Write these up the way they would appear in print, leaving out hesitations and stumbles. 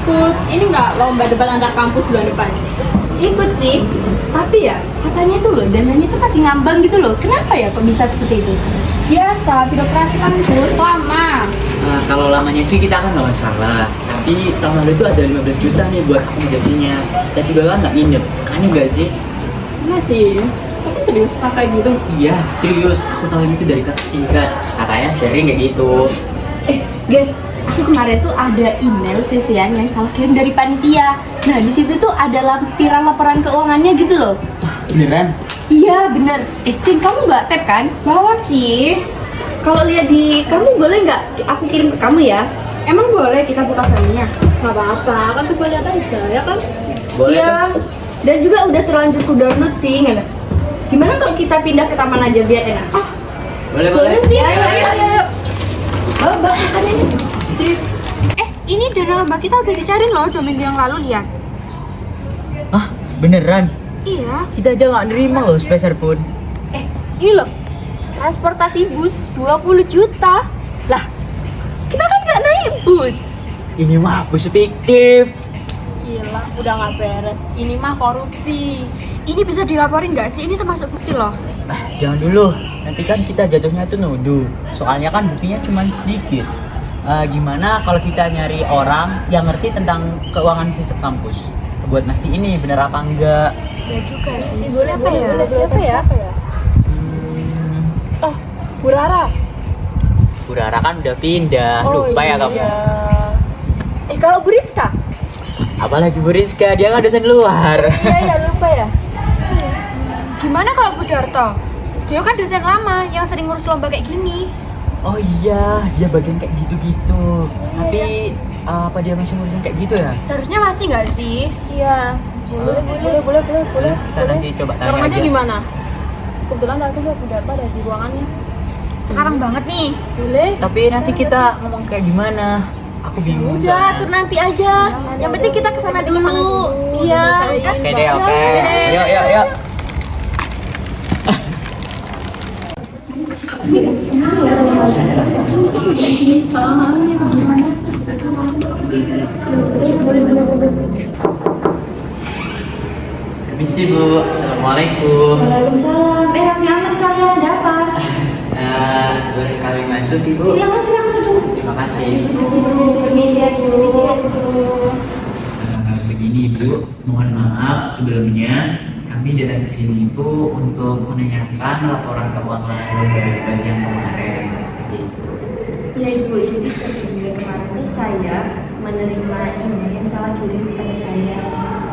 ikut ini nggak lomba debat antar kampus bulan depan? Ikut sih, tapi ya katanya tuh loh dananya tuh masih ngambang gitu loh. Kenapa ya kok bisa seperti itu? Biasa, birokrasi kampus lama. Kalau lamanya sih kita kan nggak masalah. Tapi tahun lalu itu ada 15 juta nih buat akomodasinya. Dan juga kan nggak nginep. Aneh nggak sih? Enggak sih, tapi serius pakai gitu. Iya, serius. Aku tahu ini tuh dari kakak tingkat. Katanya sering kayak gitu. Guys, aku kemarin tuh ada email sesian yang salah kirim dari panitia. Nah di situ tuh ada lampiran laporan keuangannya gitu loh. Beneran? Iya bener. Sin, kamu nggak tap kan? Bawa sih. Kalau lihat di kamu boleh nggak aku kirim ke kamu ya? Emang boleh kita buka filenya? Nggak apa-apa, kan coba lihat aja ya kan? Boleh. Iya. Dan juga udah terlanjur ku download sih, nggak? Gimana kalau kita pindah ke taman aja biar enak? Boleh. Boleh sih. Ayo. Oh, bahkan ini. Ini dana lomba kita udah dicariin loh 2 minggu yang lalu, lihat. Ah, beneran? Iya. Kita aja nggak nerima loh sepeser pun. Ini loh, transportasi bus 20 juta. Lah, kita kan nggak naik bus. Ini mah bus fiktif. Gila, udah nggak beres. Ini mah korupsi. Ini bisa dilaporin nggak sih? Ini termasuk bukti loh. Jangan dulu. Nanti kan kita jatuhnya tuh nuduh. Soalnya kan buktinya cuma sedikit. Gimana kalau kita nyari orang yang ngerti tentang keuangan sistem kampus? Buat mesti ini bener apa enggak? Ya juga sih. Siapa ya? Oh, Bu Rara. Bu Rara kan udah pindah. Lupa ya kamu? Kalau Bu Rizka? Apalagi Bu Rizka, dia kan dosen luar. Iya, lupa ya. Gimana kalau Bu Darto? Dia kan dosen lama yang sering ngurus lomba kayak gini. Oh iya, dia bagian kayak gitu-gitu. Tapi apa dia masih ngurusin kayak gitu ya? Seharusnya masih nggak sih? Iya. Boleh. Kita nanti coba tanya Sekarang aja aja. gimana? Kebetulan aku lihat Bu Darto ada di ruangannya. Sekarang banget nih. Boleh. Tapi nanti kita ngomong kayak gimana? Aku bingung. Udah, atur nanti aja. Yang penting kita kesana dulu. Iya. Oke deh, oke. Yuk. Permisi Bu, Assalamualaikum. Waalaikumsalam. Rame amat kalian ada apa? Boleh kami masuk Ibu? Silakan duduk. Terima kasih. Permisi ya, Begini Ibu, mohon maaf sebelumnya kami datang ke sini itu untuk menanyakan laporan keuangan lomba debat yang kemarin seperti itu. Ya Ibu, jadi seperti bulan kemarin tuh saya menerima email yang salah kirim kepada saya.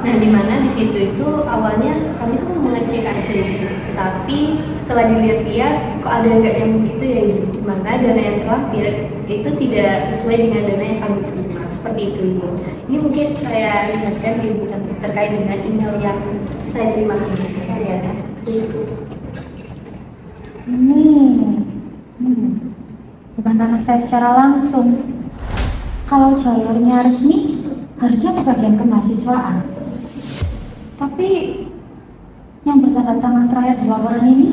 Nah, di mana di situ itu awalnya kami tuh mengecek aja Ibu. Tetapi setelah dilihat-lihat kok ada yang nggak nyambung gitu ya Ibu. Di mana dana yang terlampir itu tidak sesuai dengan dana yang kami terima. Seperti itu Ibu. Ini mungkin saya lihatkan Ibu terkait dengan email yang saya terima dari saya. Ibu. Bukan ranah saya secara langsung. Kalau jalurnya resmi, harusnya ke bagian kemahasiswaan. Tapi yang bertanda tangan terakhir di laporan ini,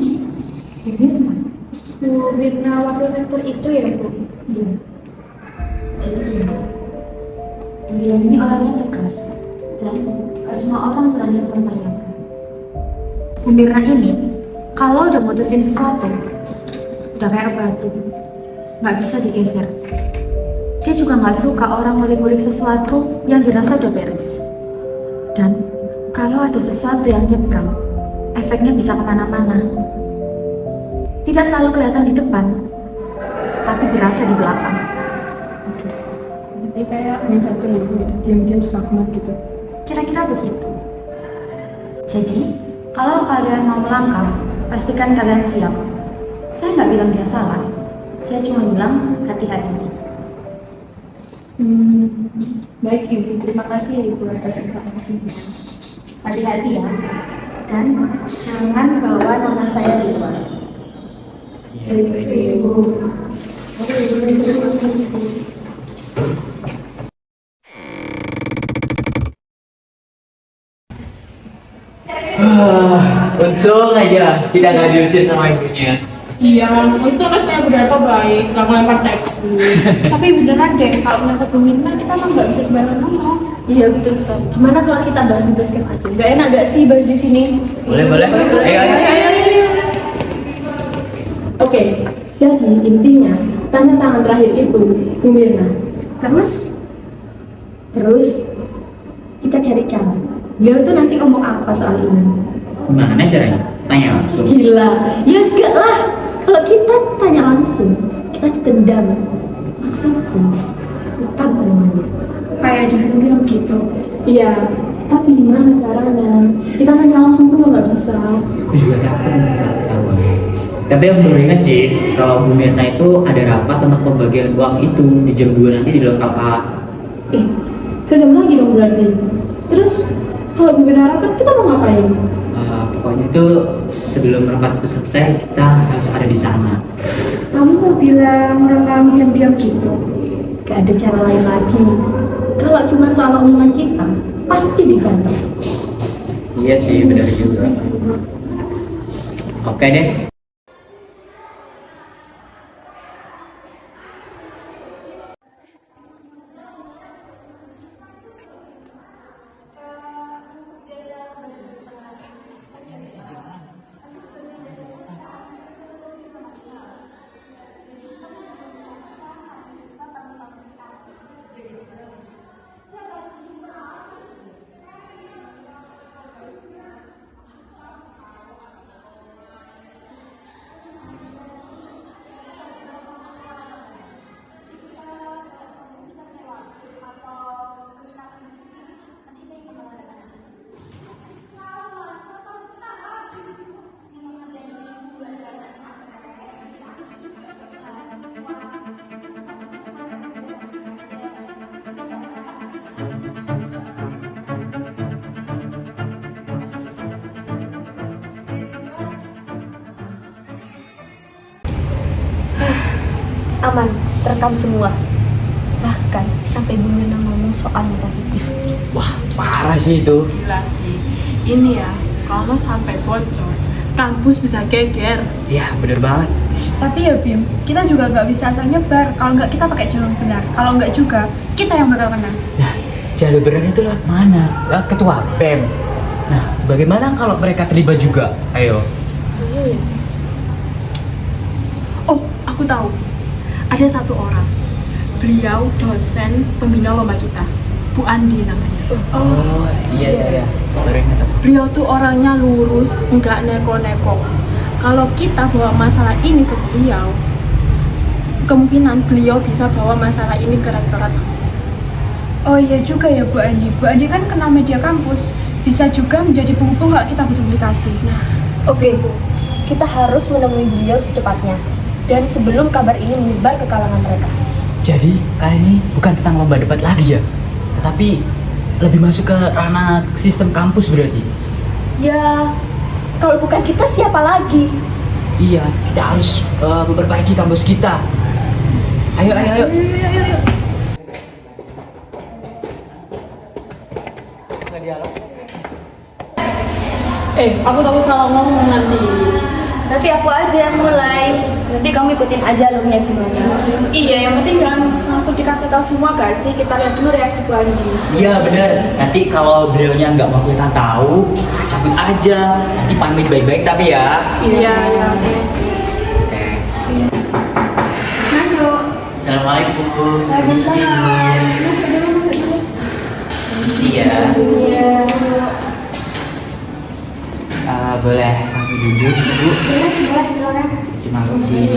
Bu Mirna. Bu Mirna wakil rektor itu ya Bu? Iya. Jadi gini, beliau ini orangnya tegas dan gak semua orang berani mempertanyakan. Bu Mirna ini, kalau udah mutusin sesuatu, udah kayak batu, nggak bisa digeser. Dia juga nggak suka orang ngulik-ngulik sesuatu yang dirasa udah beres. Dan kalau ada sesuatu yang nyebrang, efeknya bisa kemana-mana. Tidak selalu kelihatan di depan, tapi berasa di belakang. Jadi kayak main catur gitu, diam-diam stagnan gitu. Kira-kira begitu. Jadi, kalau kalian mau melangkah, pastikan kalian siap. Saya nggak bilang dia salah, saya cuma bilang hati-hati. Baik Ibu, terima kasih ya Ibu atas informasinya. Hati-hati ya. Dan jangan bawa nama saya di luar. Ibu. Untung aja kita nggak diusir sama ibunya. Iya, itu kan kayak berapa baik, gak ngelempar teko. Tapi beneran deh, kalau nyangkut Bu Mirna kita emang gak bisa sembarangan ngomong. Iya betul sekali. Gimana kalau kita bahas di basecamp aja? Gak enak gak sih bahas di sini? Boleh. Ayo. Oke, jadi intinya tanda tangan terakhir itu Bu Mirna. Terus kita cari cara. Dia tuh nanti ngomong apa soal ini? Gimana caranya? Tanya langsung. Gila, ya enggak lah. Kalau kita tanya langsung, kita ditendang. Maksudku, utang namanya. Kayak di film-film gitu. Iya, tapi gimana caranya? Kita tanya langsung dulu nggak bisa. Aku juga takut nggak tahu. Tapi yang perlu ingat sih, kalau Bu Mirna itu ada rapat tentang pembagian uang itu di jam 2 nanti di dalam KKA. Sejam lagi dong berarti. Terus kalau Bu Mirna rapat, kita mau ngapain? Pokoknya itu sebelum rapat itu selesai kita harus ada di sana. Kamu mau bilang rekam diam-diam gitu? Gak ada cara lain lagi. Kalau cuma soal omongan kita, pasti digantung. Iya sih, benar juga. Oke deh. Aman, terekam semua. Bahkan sampai Bu Mirna ngomong soal mata fiktif. Wah, parah sih itu. Gila sih. Ini ya, kalau sampai bocor, kampus bisa geger. Iya, bener banget. Tapi ya Bim, kita juga nggak bisa asal nyebar. Kalau nggak kita pakai jalur benar. Kalau nggak juga, kita yang bakal kena. Nah, jalur benar itu lewat mana? Lewat ketua BEM. Nah, bagaimana kalau mereka terlibat juga? Ayo. Oh, aku tahu. Ada satu orang. Beliau dosen pembina lomba kita. Bu Andi namanya. Oh, iya. Baru ingat aku. Beliau tuh orangnya lurus, nggak neko-neko. Kalau kita bawa masalah ini ke beliau, kemungkinan beliau bisa bawa masalah ini ke rektorat langsung. Oh iya juga ya Bu Andi. Bu Andi kan kenal media kampus. Bisa juga menjadi penghubung kalau kita butuh publikasi. Nah, Oke, kita harus menemui beliau secepatnya. Dan sebelum kabar ini menyebar ke kalangan mereka. Jadi, kali ini bukan tentang lomba debat lagi ya? Tapi lebih masuk ke ranah sistem kampus berarti? Ya, kalau bukan kita siapa lagi? Iya, kita harus memperbaiki kampus kita. Ayo. Aku takut salah ngomong nanti. Nanti aku aja yang mulai. Nanti kamu ikutin aja alurnya gimana. iya yang penting jangan langsung dikasih tahu semua gak sih? Kita lihat dulu reaksi Bu Andi. Iya bener. Nanti kalau beliaunya nggak mau kita tahu, kita cabut aja. Nanti pamit baik-baik tapi ya. Iya. Oke. Masuk. Assalamualaikum. Permisi. Permisi ya. Iya. Boleh kami duduk, Ibu? Boleh, silakan. Terima kasih.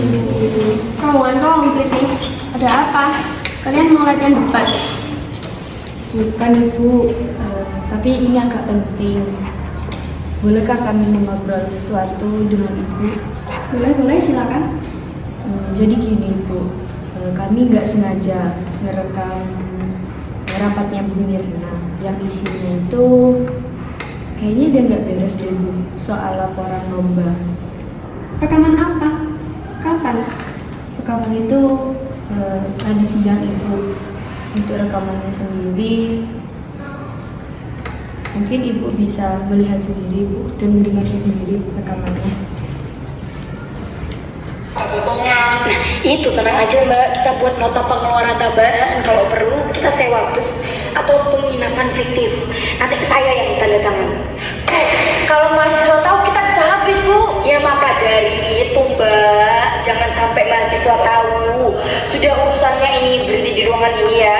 Tolong, Priti. Ada apa? Kalian mau latihan debat? Bukan, Ibu. Tapi ini agak penting. Bolehkah kami mengobrol sesuatu dengan Ibu? Boleh, silakan. Jadi gini, Ibu. Kami nggak sengaja ngerekam rapatnya Bu Mirna yang isinya itu kayaknya dia nggak beres deh, Bu, soal laporan lomba. Rekaman apa? Kapan? Rekaman itu tadi siang, Ibu. Untuk rekamannya sendiri mungkin Ibu bisa melihat sendiri, Bu, dan mendengarnya sendiri rekamannya. Itu tenang aja Mbak, kita buat nota pengeluaran tambahan. Kalau perlu kita sewa bus atau penginapan fiktif. Nanti saya yang tanda tangan. Bu, kalau mahasiswa tahu kita bisa habis Bu. Ya maka dari itu Mbak, jangan sampai mahasiswa tahu. Sudah urusannya ini berhenti di ruangan ini ya.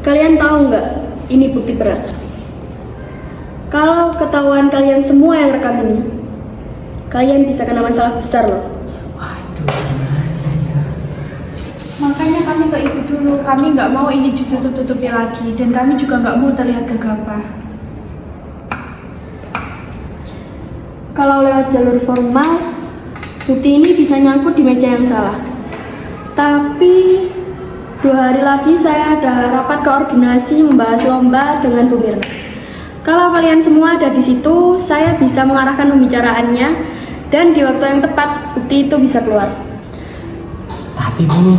Kalian tahu nggak, ini bukti berat. Kalau ketahuan kalian semua yang rekam ini, kalian bisa kena masalah besar loh. Makanya kami ke ibu dulu, kami nggak mau ini ditutup-tutupi lagi, dan kami juga nggak mau terlihat gegabah. Kalau lewat jalur formal, bukti ini bisa nyangkut di meja yang salah. Tapi 2 hari lagi saya ada rapat koordinasi membahas lomba dengan Bu Mirna. Kalau kalian semua ada di situ, saya bisa mengarahkan pembicaraannya dan di waktu yang tepat bukti itu bisa keluar. Tapi Bu,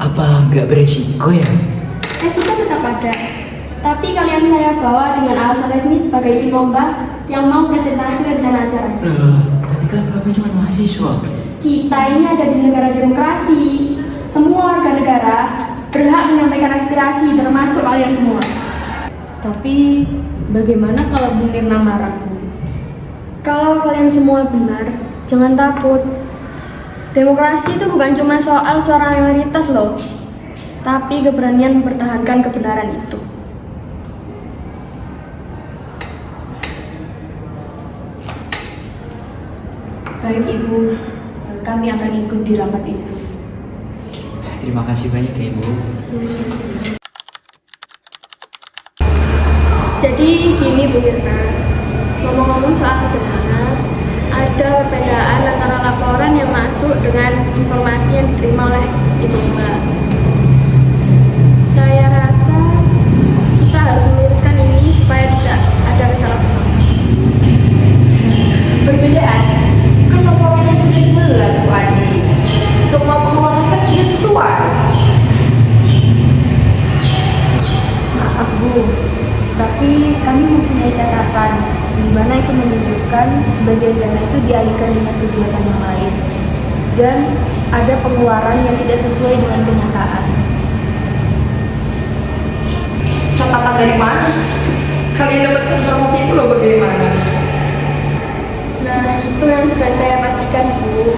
apa nggak beresiko ya? Resiko tetap ada. Tapi kalian saya bawa dengan alasan resmi sebagai tim lomba yang mau presentasi rencana acara. Tapi kan kami cuma mahasiswa. Kita ini ada di negara demokrasi. Semua warga negara berhak menyampaikan aspirasi, termasuk kalian semua. Tapi bagaimana kalau Bu Mirna marah? Kalau kalian semua benar, jangan takut. Demokrasi itu bukan cuma soal suara mayoritas loh, tapi keberanian mempertahankan kebenaran itu. Baik Ibu, kami akan ikut di rapat itu. Terima kasih banyak ya Ibu. Jadi gini Bu Mirna, ngomong-ngomong soal kebenaran, ada perbedaan antara laporan yang masuk dengan informasi yang diterima oleh Ibu Mbak. Saya rasa kita harus meluruskan ini supaya tidak ada kesalahpahaman. Perbedaan? Kan laporannya sudah jelas Bu Andi. Semua pengeluaran kan sudah sesuai. Maaf Bu, tapi kami mempunyai catatan di mana itu menunjukkan sebagian dana itu dialihkan dengan kegiatan yang lain dan ada pengeluaran yang tidak sesuai dengan kenyataan. Catatan dari mana? Kalian dapat informasi itu loh bagaimana? Nah, itu yang sedang saya pastikan Bu.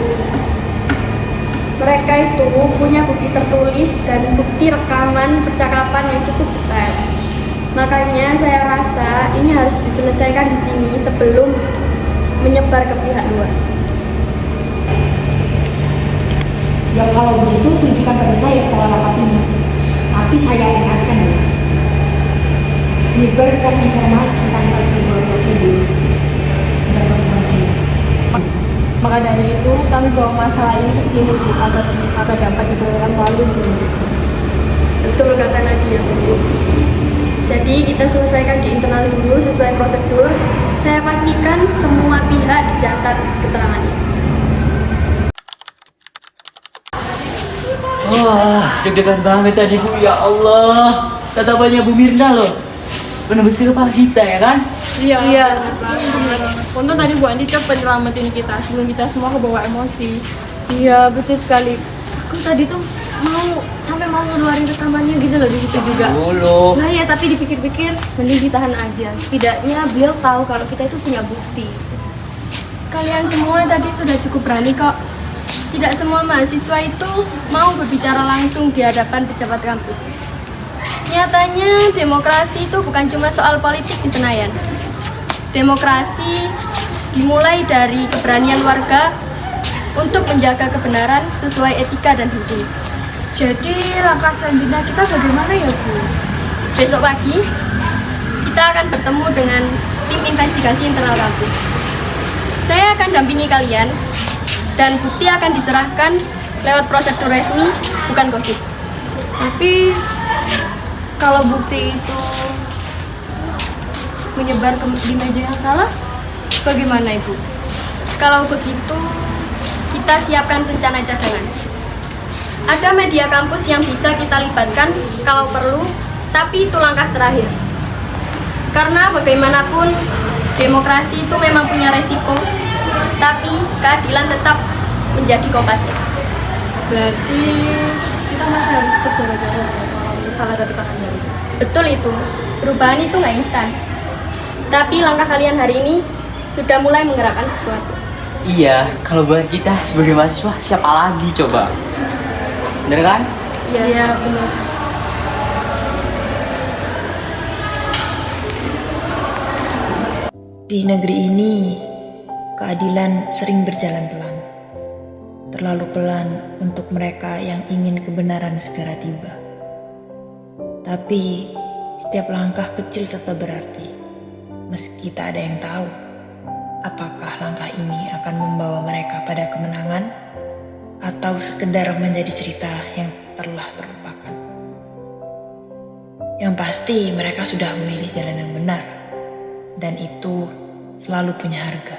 Mereka itu punya bukti tertulis dan bukti rekaman percakapan yang cukup detail. Makanya saya rasa ini harus diselesaikan di sini sebelum menyebar ke pihak luar. Ya kalau begitu tunjukkan pada saya setelah rapat ini. Tapi saya ingatkan ya, menyebarkan informasi tanpa sebuah prosedur dan konsekuensi. Maka dari itu, kami bawa masalah ini ke sini Bu, agar dapat diselesaikan melalui jurnalisme. Betul kata Nadia Bu. Jadi kita selesaikan di internal dulu sesuai prosedur. Saya pastikan semua pihak dicatat keterangannya. Wah, deg-degan banget tadi Bu, ya Allah. Tatapannya Bu Mirna loh, menembus ke kepala kita ya kan? Iya. Untung tadi Bu Andi cepet nyelamatin kita sebelum kita semua kebawa emosi. Iya betul sekali. Aku tadi tuh sampai mau ngeluarin rekamannya gitu loh di situ juga. Dulu. Nah ya tapi dipikir-pikir mending ditahan aja. Setidaknya beliau tahu kalau kita itu punya bukti. Kalian semua tadi sudah cukup berani kok. Tidak semua mahasiswa itu mau berbicara langsung di hadapan pejabat kampus. Nyatanya demokrasi itu bukan cuma soal politik di Senayan. Demokrasi dimulai dari keberanian warga untuk menjaga kebenaran sesuai etika dan hukum. Jadi langkah selanjutnya kita bagaimana ya Bu? Besok pagi kita akan bertemu dengan tim investigasi internal kampus. Saya akan dampingi kalian dan bukti akan diserahkan lewat prosedur resmi, bukan gosip. Tapi kalau bukti itu menyebar di meja yang salah, bagaimana Ibu? Kalau begitu, kita siapkan rencana cadangan. Ada media kampus yang bisa kita libatkan kalau perlu, tapi itu langkah terakhir. Karena bagaimanapun demokrasi itu memang punya resiko, tapi keadilan tetap menjadi kompas kita. Berarti kita masih harus tetap jaga-jaga ya, kalau misalnya ada tekanan dari itu. Betul itu, perubahan itu nggak instan. Tapi langkah kalian hari ini sudah mulai menggerakkan sesuatu. Iya, kalau buat kita sebagai mahasiswa siapa lagi coba? Bener kan? Iya, benar. Di negeri ini, keadilan sering berjalan pelan. Terlalu pelan untuk mereka yang ingin kebenaran segera tiba. Tapi, setiap langkah kecil tetap berarti. Meski tak ada yang tahu, apakah langkah ini akan membawa mereka pada kemenangan atau sekedar menjadi cerita yang telah terlupakan. Yang pasti mereka sudah memilih jalan yang benar, dan itu selalu punya harga.